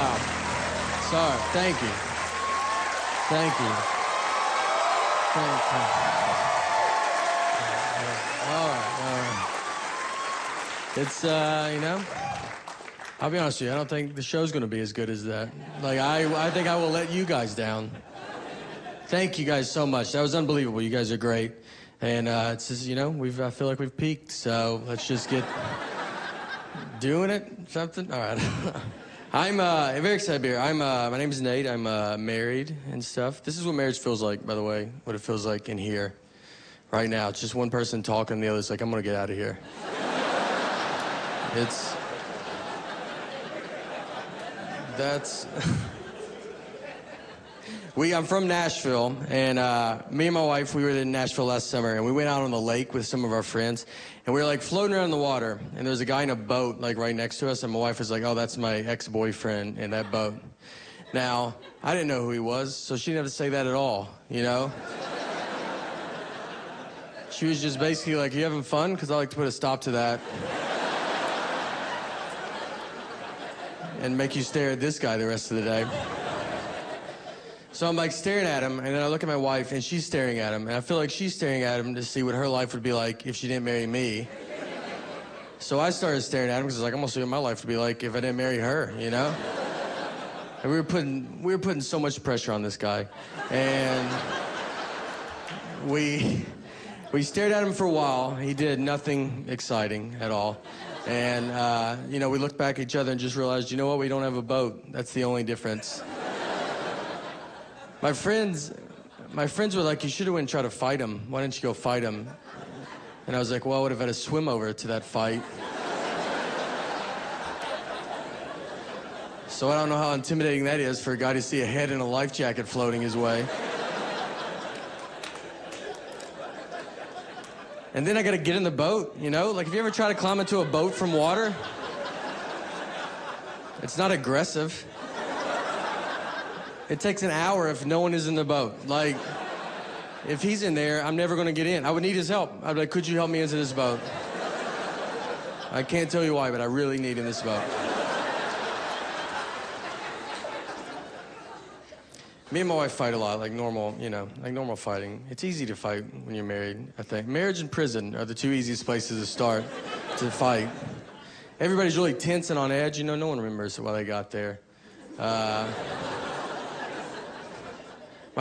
Wow. Sorry. Thank you. Thank you. Thank you. All right. It's, I'll be honest with you, I don't think the show's going to be as good as that. Like, I think I will let you guys down. Thank you guys so much. That was unbelievable. You guys are great. And it's just, I feel like we've peaked, so let's just get doing it, something. All right. I'm very excited to be here. My name is Nate. I'm married and stuff. This is what marriage feels like, by the way, what it feels like in here right now. It's just one person talking, and the other's like, I'm going to get out of here. I'm from Nashville, and me and my wife, we were in Nashville last summer, and we went out on the lake with some of our friends, and we were like floating around in the water, and there was a guy in a boat like right next to us, and my wife was like, oh, that's my ex-boyfriend in that boat. Now, I didn't know who he was, so she didn't have to say that at all, She was just basically like, you having fun? Because I like to put a stop to that. And make you stare at this guy the rest of the day. So I'm like staring at him, and then I look at my wife, and she's staring at him, and I feel like she's staring at him to see what her life would be like if she didn't marry me. So I started staring at him because I was like, I'm gonna see what my life would be like if I didn't marry her, And we were putting so much pressure on this guy, and we stared at him for a while. He did nothing exciting at all. And, we looked back at each other and just realized, you know what, we don't have a boat. That's the only difference. My friends were like, you should have went and tried to fight him. Why didn't you go fight him? And I was like, well, I would have had to swim over to that fight. So I don't know how intimidating that is for a guy to see a head in a life jacket floating his way. And then I gotta get in the boat, Like, have you ever tried to climb into a boat from water? It's not aggressive. It takes an hour if no one is in the boat. Like, if he's in there, I'm never gonna get in. I would need his help. I'd be like, could you help me into this boat? I can't tell you why, but I really need in this boat. Me and my wife fight a lot, like normal, like normal fighting. It's easy to fight when you're married, I think. Marriage and prison are the two easiest places to start to fight. Everybody's really tense and on edge, no one remembers why they got there. My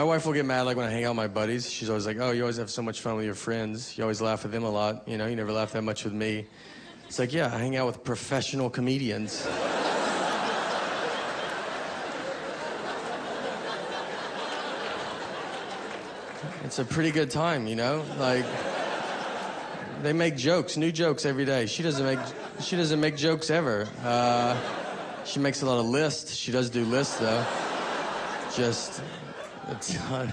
wife will get mad, like, when I hang out with my buddies. She's always like, oh, you always have so much fun with your friends. You always laugh with them a lot, you never laugh that much with me. It's like, yeah, I hang out with professional comedians. It's a pretty good time, Like, they make jokes, new jokes every day. She doesn't make jokes ever. She makes a lot of lists. She does do lists, though. Just a ton.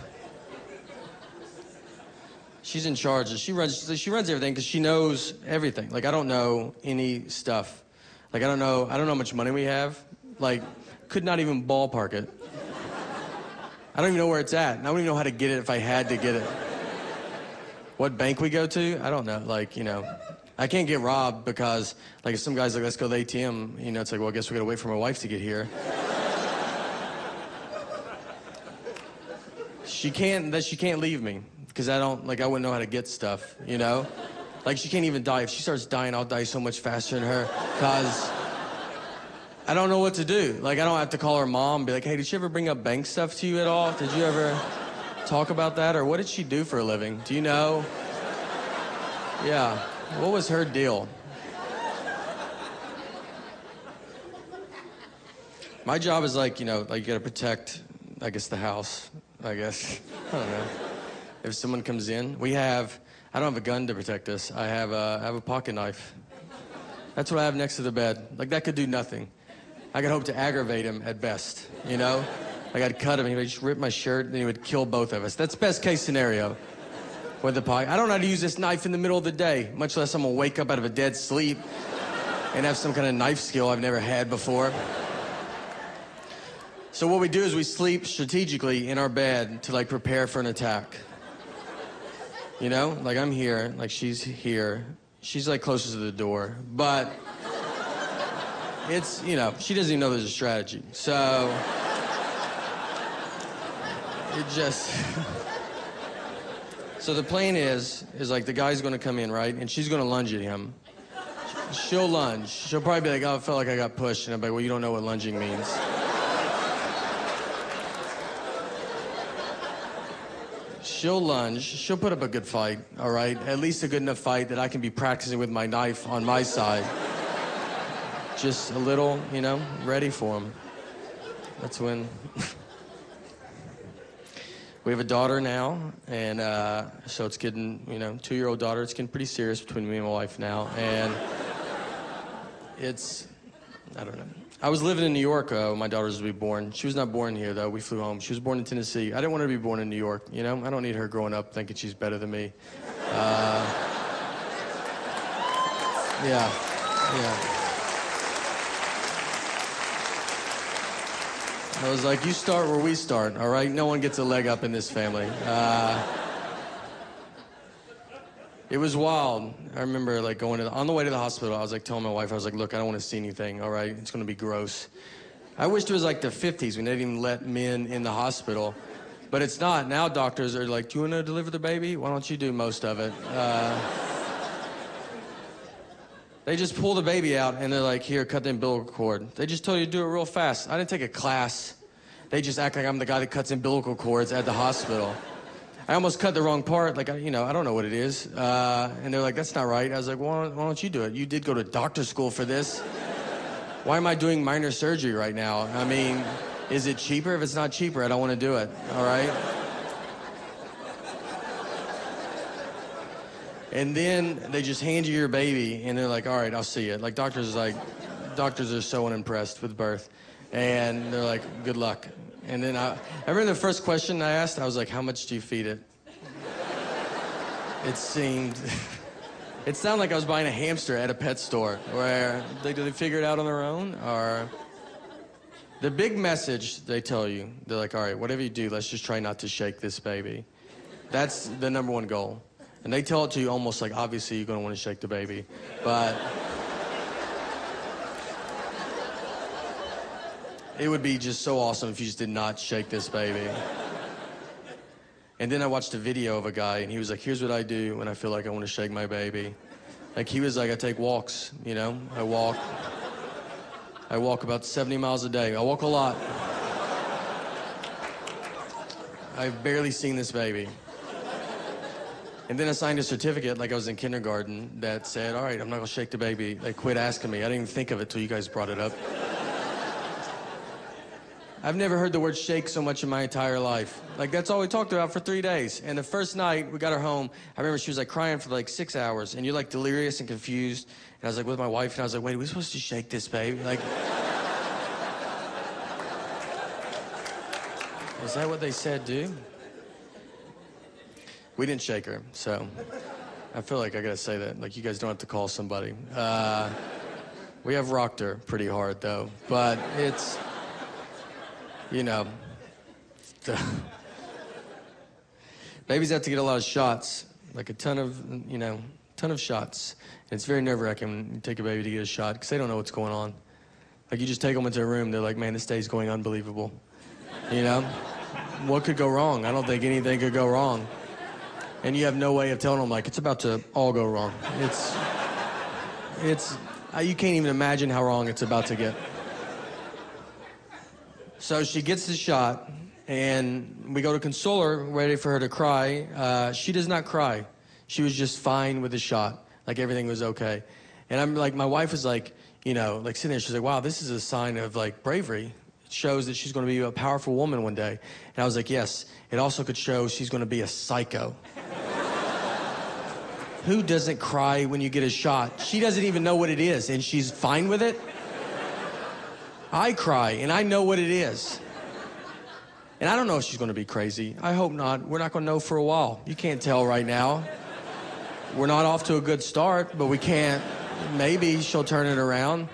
She's in charge. She runs everything because she knows everything. Like, I don't know any stuff. Like, I don't know how much money we have. Like, could not even ballpark it. I don't even know where it's at. I don't even know how to get it if I had to get it. What bank we go to? I don't know. Like, I can't get robbed because, like, if some guy's like, let's go to the ATM, it's like, well, I guess we gotta wait for my wife to get here. She can't leave me because I wouldn't know how to get stuff, Like, she can't even die. If she starts dying, I'll die so much faster than her because I don't know what to do. Like, I don't have to call her mom and be like, hey, did she ever bring up bank stuff to you at all? Did you ever talk about that? Or what did she do for a living? Do you know? Yeah. What was her deal? My job is like, you gotta protect, I guess, the house, I guess. I don't know. If someone comes in, I don't have a gun to protect us. I have a pocket knife. That's what I have next to the bed. Like, that could do nothing. I could hope to aggravate him at best, Like, I'd cut him, he would just rip my shirt, and then he would kill both of us. That's best case scenario with the pocket. I don't know how to use this knife in the middle of the day, much less I'm gonna wake up out of a dead sleep and have some kind of knife skill I've never had before. So what we do is we sleep strategically in our bed to, like, prepare for an attack. Like, I'm here, like, she's here. She's, like, closest to the door, but it's, you know, she doesn't even know there's a strategy. So, it just... So the plan is like the guy's gonna come in, right? And she's gonna lunge at him. She'll lunge. She'll probably be like, oh, I felt like I got pushed. And I'm like, well, you don't know what lunging means. She'll lunge. She'll put up a good fight, all right? At least a good enough fight that I can be practicing with my knife on my side. Just a little, you know, ready for him. That's when... We have a daughter now, and so it's getting, you know, 2-year-old daughter. It's getting pretty serious between me and my wife now, and it's, I don't know. I was living in New York when my daughter was to be born. She was not born here, though. We flew home. She was born in Tennessee. I didn't want her to be born in New York, you know? I don't need her growing up thinking she's better than me. Yeah. I was like, you start where we start, all right? No one gets a leg up in this family. It was wild. I remember like going on the way to the hospital, I was like telling my wife, I was like, look, I don't want to see anything, all right? It's going to be gross. I wished it was like the 50s when they didn't even let men in the hospital. But it's not. Now doctors are like, do you want to deliver the baby? Why don't you do most of it? They just pull the baby out, and they're like, here, cut the umbilical cord. They just tell you to do it real fast. I didn't take a class. They just act like I'm the guy that cuts umbilical cords at the hospital. I almost cut the wrong part. Like, you know, I don't know what it is. And they're like, that's not right. I was like, well, why don't you do it? You did go to doctor school for this. Why am I doing minor surgery right now? I mean, is it cheaper? If it's not cheaper, I don't want to do it, all right? And then they just hand you your baby, and they're like, all right, I'll see it. Like, doctors are so unimpressed with birth. And they're like, good luck. And then I remember the first question I asked, I was like, how much do you feed it? It sounded like I was buying a hamster at a pet store, where do they figure it out on their own? Or the big message they tell you, they're like, all right, whatever you do, let's just try not to shake this baby. That's the number one goal. And they tell it to you almost like, obviously, you're going to want to shake the baby. But it would be just so awesome if you just did not shake this baby. And then I watched a video of a guy, and he was like, here's what I do when I feel like I want to shake my baby. Like, he was like, I take walks, you know? I walk about 70 miles a day. I walk a lot. I've barely seen this baby. And then I signed a certificate like I was in kindergarten that said, all right, I'm not going to shake the baby. They quit asking me. I didn't even think of it till you guys brought it up. I've never heard the word shake so much in my entire life. Like, that's all we talked about for 3 days. And the first night we got her home, I remember she was like crying for like 6 hours, and you're like delirious and confused. And I was like with my wife, and I was like, wait, are we supposed to shake this baby? Like, is that what they said, dude? We didn't shake her, so I feel like I gotta say that. Like, you guys don't have to call somebody. We have rocked her pretty hard, though. But it's, you know, babies have to get a lot of shots, like a ton of shots. And it's very nerve-wracking when you take a baby to get a shot, because they don't know what's going on. Like, you just take them into a room, they're like, man, this day's going unbelievable. You know? What could go wrong? I don't think anything could go wrong. And you have no way of telling them, like, it's about to all go wrong. You can't even imagine how wrong it's about to get. So she gets the shot, and we go to console her, ready for her to cry. She does not cry. She was just fine with the shot. Like, everything was okay. And I'm like, my wife was like, you know, like sitting there, she's like, wow, this is a sign of like bravery. It shows that she's going to be a powerful woman one day. And I was like, yes, it also could show she's going to be a psycho. Who doesn't cry when you get a shot? She doesn't even know what it is, and she's fine with it. I cry, and I know what it is. And I don't know if she's going to be crazy. I hope not. We're not going to know for a while. You can't tell right now. We're not off to a good start, but we can't. Maybe she'll turn it around.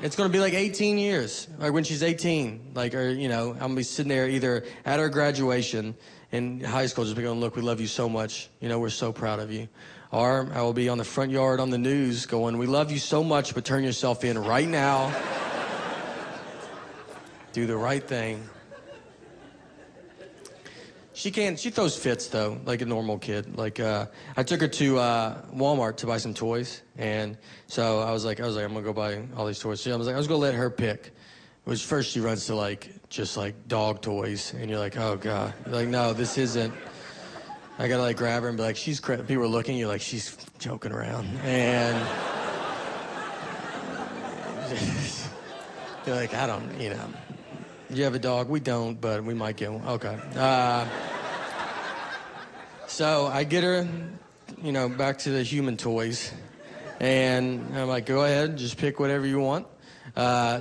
It's gonna be like 18 years. Like when she's 18, like, or, you know, I'm gonna be sitting there either at her graduation in high school, just be going, look, we love you so much. You know, we're so proud of you. Or I will be on the front yard on the news going, we love you so much, but turn yourself in right now. Do the right thing. She throws fits though, like a normal kid. Like, I took her to Walmart to buy some toys, and so I was like, I'm gonna go buy all these toys. So I was gonna let her pick. Which first she runs to like, just like dog toys, and you're like, oh God. You're like, no, this isn't. I gotta like grab her and be like, people are looking, you're like, she's joking around. And you're like, I don't, you know. You have a dog? We don't, but we might get one. Okay. So I get her, you know, back to the human toys. And I'm like, go ahead, just pick whatever you want.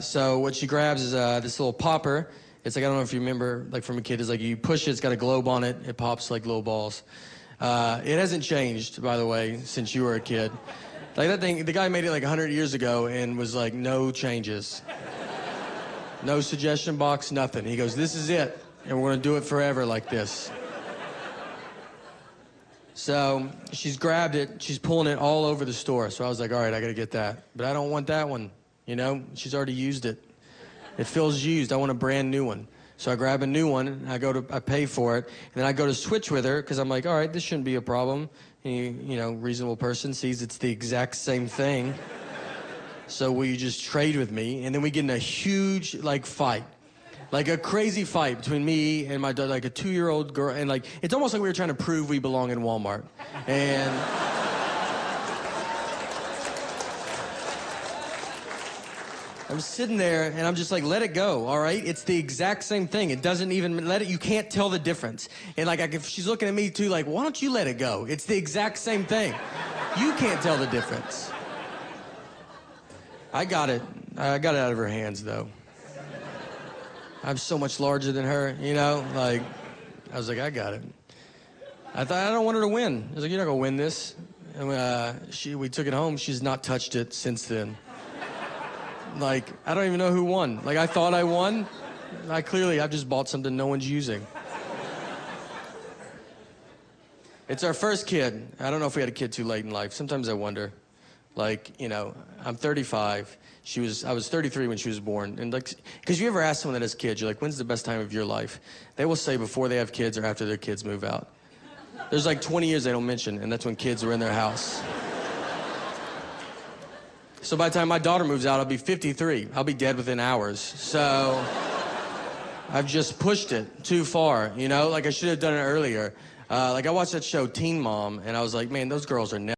So what she grabs is this little popper. It's like, I don't know if you remember, like from a kid, it's like you push it, it's got a globe on it, it pops like little balls. It hasn't changed, by the way, since you were a kid. Like that thing, the guy made it like 100 years ago and was like, no changes. No suggestion box, nothing. He goes, this is it, and we're gonna do it forever like this. So she's grabbed it, she's pulling it all over the store. So I was like, all right, I gotta get that. But I don't want that one, you know? She's already used it. It feels used, I want a brand new one. So I grab a new one, and I pay for it, and then I go to switch with her, because I'm like, all right, this shouldn't be a problem. And you know, reasonable person sees it's the exact same thing. So will you just trade with me? And then we get in a huge, like, fight. Like a crazy fight between me and my, like, a 2-year-old girl. And, like, it's almost like we were trying to prove we belong in Walmart. And I'm sitting there, and I'm just like, let it go, all right? It's the exact same thing. It doesn't even, you can't tell the difference. And, like, if she's looking at me, too, like, why don't you let it go? It's the exact same thing. You can't tell the difference. I got it out of her hands, though. I'm so much larger than her, you know? Like, I was like, I got it. I thought, I don't want her to win. I was like, you're not gonna win this. And we took it home. She's not touched it since then. Like, I don't even know who won. Like, I thought I won. I've just bought something no one's using. It's our first kid. I don't know if we had a kid too late in life. Sometimes I wonder. Like, you know, I'm 35. I was 33 when she was born. And like, because you ever ask someone that has kids, you're like, when's the best time of your life? They will say before they have kids or after their kids move out. There's like 20 years they don't mention, and that's when kids were in their house. So by the time my daughter moves out, I'll be 53. I'll be dead within hours. So I've just pushed it too far, you know? Like I should have done it earlier. Like I watched that show Teen Mom, and I was like, man, those girls are never